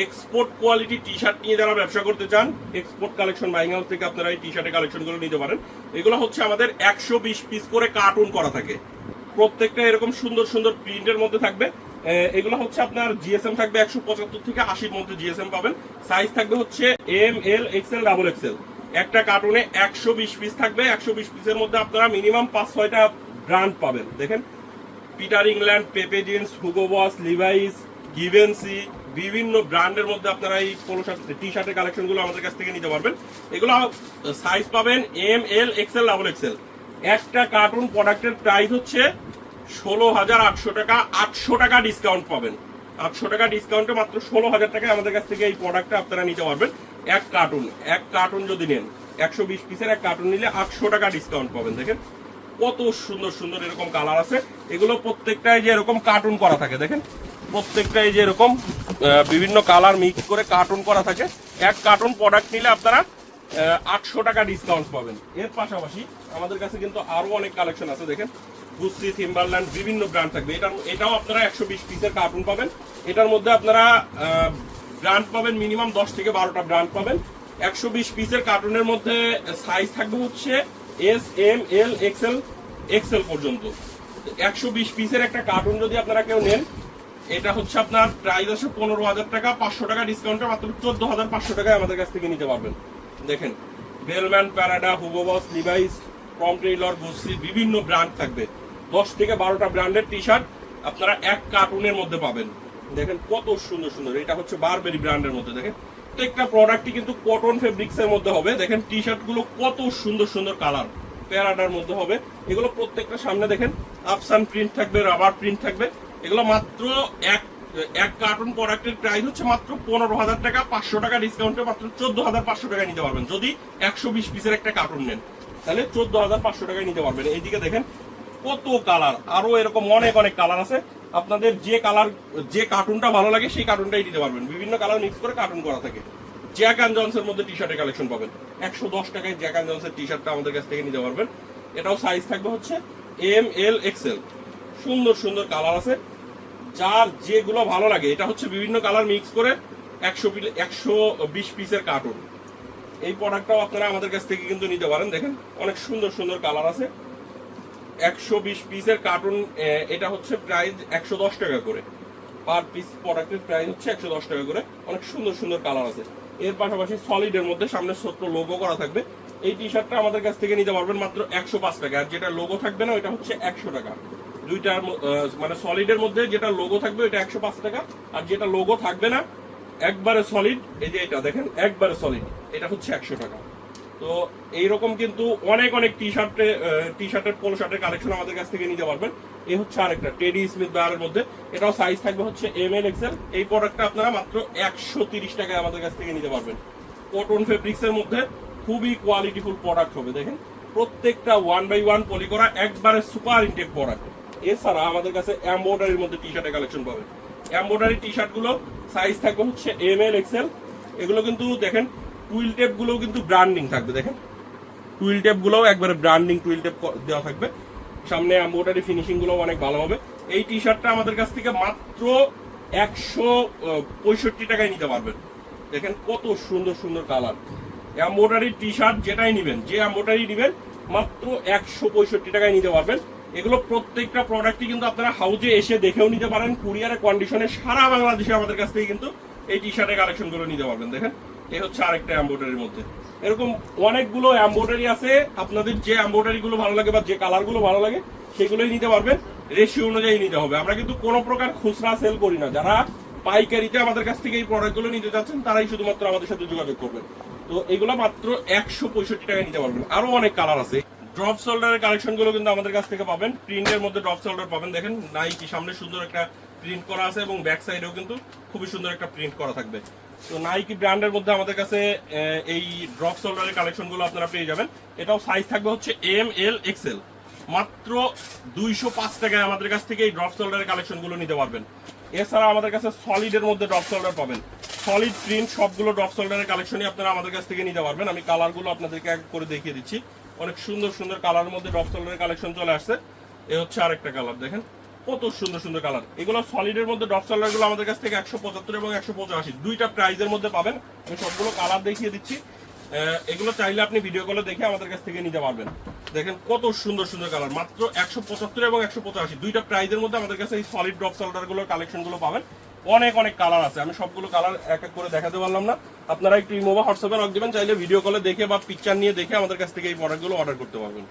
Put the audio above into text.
Export quality T shirt নিয়ে যারা ব্যবসা করতে চান, এক্সপোর্ট কালেকশন বাইং হাউস থেকে আপনারা এই টি শার্টের কালেকশনগুলো নিতে পারেন। এগুলো হচ্ছে আমাদের 120 পিস করে কার্টুন করা থাকে, প্রত্যেকটা এরকম সুন্দর সুন্দর প্রিন্টের মধ্যে থাকবে। এগুলো হচ্ছে আপনার জিএসএম থাকবে 175 থেকে 80-র মধ্যে জিএসএম পাবেন। সাইজ থাকবে হচ্ছে এম, এল, এক্সএল, ডাবল এক্সএল। একটা কার্টুনে 120 পিস থাকবে। 120 পিসের মধ্যে আপনারা মিনিমাম 5-6টা ব্র্যান্ড পাবেন। দেখেন, পিটার ইংল্যান্ড, পেপে jeans, Hugo Boss, Levi's, Givenchy, বিভিন্ন ব্র্যান্ডের মধ্যে আপনারা এই পোলো শার্ট টি শার্টের কালেকশনগুলো আমাদের কাছ থেকে নিতে পারবেন। এগুলো সাইজ পাবেন এম, এল, এক্সএল, ডাবল এক্সএল। একটা কার্টুন প্রোডাক্টের প্রাইস হচ্ছে 16,800 টাকা। 800 টাকা ডিসকাউন্ট পাবেন। 800 টাকা ডিসকাউন্টে মাত্র 16,000 টাকায় আমাদের কাছ থেকে এই প্রোডাক্টটা আপনারা নিতে পারবেন। এক কার্টুন যদি নেন, 120 পিসের এক কার্টুন নিলে 800 টাকা ডিসকাউন্ট পাবেন। দেখেন কত সুন্দর সুন্দর এরকম কালার আছে। এগুলো প্রত্যেকটাই যে এরকম কার্টুন করা থাকে, দেখেন প্রত্যেকটাই যে এরকম বিভিন্ন কালার মিক্স করে কার্টুন করা থাকে। এক কার্টুন প্রোডাক্ট নিলে আপনারা 800 টাকা ডিসকাউন্ট পাবেন। এর পাশাপাশি আমাদের কাছে কিন্তু আরো অনেক কালেকশন আছে। দেখেন, গুচি, থিম্বারল্যান্ড, বিভিন্ন ব্র্যান্ড থাকবে। এটাও আপনারা 120 পিসের কার্টুন পাবেন। এটার মধ্যে আপনারা ব্র্যান্ড পাবেন মিনিমাম 10 থেকে 12টা ব্র্যান্ড পাবেন। 120 পিসের কার্টুনের মধ্যে সাইজ থাকবে হচ্ছে এস, এম, এল, এক্সএল, এক্সএল পর্যন্ত। 120 পিসের একটা কার্টুন যদি আপনারা কেউ নেন, এটা হচ্ছে আপনার প্রাইস আছে 15,000 টাকা। 500 টাকা ডিসকাউন্টে মাত্র 14,500 টাকায় আমাদের কাছ থেকে নিতে পারবেন। দেখেন, Bellman, Prada, Hugo Boss, Levi's, Tom Tailor, Gucci, বিভিন্ন ব্র্যান্ড থাকবে। 10 থেকে 12টা ব্র্যান্ডের টি শার্ট আপনারা এক কার্টুনের মধ্যে পাবেন। দেখেন কত সুন্দর সুন্দর। এটা হচ্ছে বারবেরি ব্র্যান্ডের মধ্যে। দেখেন প্রত্যেকটা প্রোডাক্টই কিন্তু কটন ফেব্রিক্স এর মধ্যে হবে। দেখেন টি শার্ট গুলো কত সুন্দর সুন্দর কালার, প্যারাডার মধ্যে হবে। এগুলো প্রত্যেকটা সামনে দেখেন আফসান প্রিন্ট থাকবে, রাবার প্রিন্ট থাকবে। এগুলো মাত্র এক কার্টুন প্রোডাক্টের প্রাইস হচ্ছে মাত্র 15,000 টাকা। 500 টাকা ডিসকাউন্টে মাত্র 14,500 টাকায় নিতে পারবেন। যদি 120 পিসের একটা কার্টুন নেন তাহলে 14,500 টাকায় নিতে পারবেন। এইদিকে দেখেন কত কালার, আরো এরকম অনেক অনেক কালার আছে। আপনাদের যে কার্টুনটা ভালো লাগে সেই কার্টুনটাই নিতে পারবেন। বিভিন্ন কালার মিক্স করে কার্টুন করা থাকে। জ্যাক অ্যান্ড জনসের মধ্যে টি শার্টের কালেকশন পাবেন। 110 টাকায় জ্যাক অ্যান্ড জনসের টি শার্টটা আমাদের কাছ থেকে নিতে পারবেন। এটাও সাইজ থাকবে হচ্ছে এম, এল, এক্সএল। সুন্দর সুন্দর কালার আছে, যার যেগুলো ভালো লাগে। এটা হচ্ছে বিভিন্ন কালার মিক্স করে 120 পিসের কার্টুন। এই প্রোডাক্টটাও আপনারা আমাদের কাছ থেকে কিন্তু নিতে পারেন। দেখেন অনেক সুন্দর সুন্দর কালার আছে। 120 পিসের কার্টুন, এটা হচ্ছে প্রাইস 110 টাকা করে। পার পিস প্রোডাক্টের প্রাইস হচ্ছে 110 টাকা করে। অনেক সুন্দর সুন্দর কালার আছে। এর পাশাপাশি সলিডের মধ্যে সামনে ছোট্ট লোগো করা থাকবে। এই টি শার্টটা আমাদের কাছ থেকে নিতে পারবেন মাত্র 105 টাকা। আর যেটা লোগো থাকবে না ওইটা হচ্ছে 100 টাকা। দুইটার মানে সলিডের মধ্যে যেটা লোগো থাকবে ওইটা 105 টাকা। আর যেটা লোগো থাকবে না একবারে সলিড, এই যে এটা দেখেন একবারে সলিড, এটা হচ্ছে 100 টাকা। তো এইরকম কিন্তু অনেক অনেক টি শার্টের পোলো শার্টের কালেকশন আমাদের কাছ থেকে নিতে পারবেন। এই হচ্ছে আরেকটা টেডি স্মিথ ব্রায়ারের মধ্যে। এটাও সাইজ থাকবে হচ্ছে এম, এল, এক্সএল। এই প্রোডাক্টটা আপনারা মাত্র 130 টাকায় আমাদের কাছ থেকে নিতে পারবেন। কটন ফেব্রিক্স এর মধ্যে খুবই কোয়ালিটিফুল প্রোডাক্ট হবে। দেখেন প্রত্যেকটা 1/1 পলি করা, একবারে সুপার ইনটেক প্রোডাক্ট। এছাড়া আমাদের কাছে এমব্রয়ডারির মধ্যে টি শার্টের কালেকশন পাবেন। এমব্রয়ডারি টি শার্ট গুলো সাইজ থাকবে হচ্ছে এম, এল, এক্সএল। এগুলো কিন্তু দেখেন টুইল টেপ গুলো কিন্তু ব্র্যান্ডিং থাকবে। দেখেন টুইল টেপ গুলো একবারে ব্র্যান্ডিং টুইল টেপ দেওয়া থাকবে। সামনে এমব্রয়ডারি ফিনিশিং গুলো অনেক ভালো হবে। এই টি শার্টটা আমাদের কাছ থেকে মাত্র 165 টাকায় নিতে পারবেন। দেখেন কত সুন্দর সুন্দর কালার। এমব্রয়ডারি টি শার্ট যেটাই নিবেন, যে এমব্রয়ডারি নিবেন মাত্র 165 টাকায় নিতে পারবেন। এগুলো প্রত্যেকটা প্রোডাক্টই কিন্তু আপনারা হাউজে এসে দেখেও নিতে পারেন। কুরিয়ারের কন্ডিশনে সারা বাংলাদেশে আমাদের কাছ থেকে কিন্তু এই টি শার্টের কালেকশন গুলো নিতে পারবেন। দেখেন এই হচ্ছে আরেকটা এমব্রয়ডারির মধ্যে। এরকম অনেকগুলো এমব্রয়ডারি আছে। আপনাদের যে এমব্রয়ডারি গুলো ভালো লাগে বা যে কালার গুলো ভালো লাগে সেগুলোই নিতে পারবেন। রেশিও অনুযায়ী নিতে হবে। আমরা কিন্তু কোনো প্রকার খুচরা সেল করি না। যারা পাইকারিতে আমাদের কাছ থেকে এই প্রোডাক্ট গুলো নিতে চাচ্ছেন তারাই শুধুমাত্র আমাদের সাথে যোগাযোগ করবেন। তো এগুলো মাত্র 165 টাকায় নিতে পারবেন। আরো অনেক কালার আছে। ড্রপ শোল্ডারের কালেকশন গুলো কিন্তু আমাদের কাছ থেকে পাবেন। প্রিন্টের মধ্যে ড্রপ শোল্ডার পাবেন। দেখেন নাইকি সামনে সুন্দর একটা প্রিন্ট করা আছে এবং ব্যাক সাইডেও কিন্তু খুবই সুন্দর একটা প্রিন্ট করা থাকবে। তো নাইকি ব্র্যান্ডের মধ্যে আমাদের কাছে এই ড্রপ শোল্ডারের কালেকশন গুলো আপনারা পেয়ে যাবেন। এটাও সাইজ থাকবে হচ্ছে এম, এল, এক্সএল। মাত্র 205 টাকায় আমাদের কাছ থেকে এই ড্রপ শোল্ডারের কালেকশন গুলো নিতে পারবেন। এছাড়া আমাদের কাছে সলিডের মধ্যে ড্রপ শোল্ডার পাবেন। সলিড প্রিন্ট সবগুলো ড্রপ শোল্ডারের কালেকশনই আপনারা আমাদের কাছ থেকে নিতে পারবেন। আমি কালার গুলো আপনাদেরকে এক করে দেখিয়ে দিচ্ছি। অনেক সুন্দর সুন্দর কালারের মধ্যে ড্রপ শোল্ডারের কালেকশন চলে আসছে। এ হচ্ছে আরেকটা কালার। দেখেন কত সুন্দর সুন্দর কালার। এগুলো সলিডের মধ্যে ড্রপ সালোয়ার গুলো আমাদের কাছ থেকে 175 এবং 185 দুইটা প্রাইজের মধ্যে পাবেন। আমি সবগুলো কালার দেখিয়ে দিচ্ছি, এগুলো চাইলে আপনি ভিডিও কলে দেখে আমাদের কাছ থেকে নিতে পারবেন। দেখেন কত সুন্দর সুন্দর কালার, মাত্র 175 এবং 185 দুইটা প্রাইজের মধ্যে আমাদের কাছে এই সলিড ড্রপ সালোয়ার গুলোর কালেকশন গুলো পাবেন। অনেক অনেক কালার আছে, আমি সবগুলো কালার এক এক করে দেখাতে পারলাম না। আপনারা একটু ইমো বা হোয়াটসঅ্যাপে নক দিবেন, চাইলে ভিডিও কলে দেখে বা পিকচার নিয়ে দেখে আমাদের কাছ থেকে এই প্রোডাক্টগুলো অর্ডার করতে পারবেন।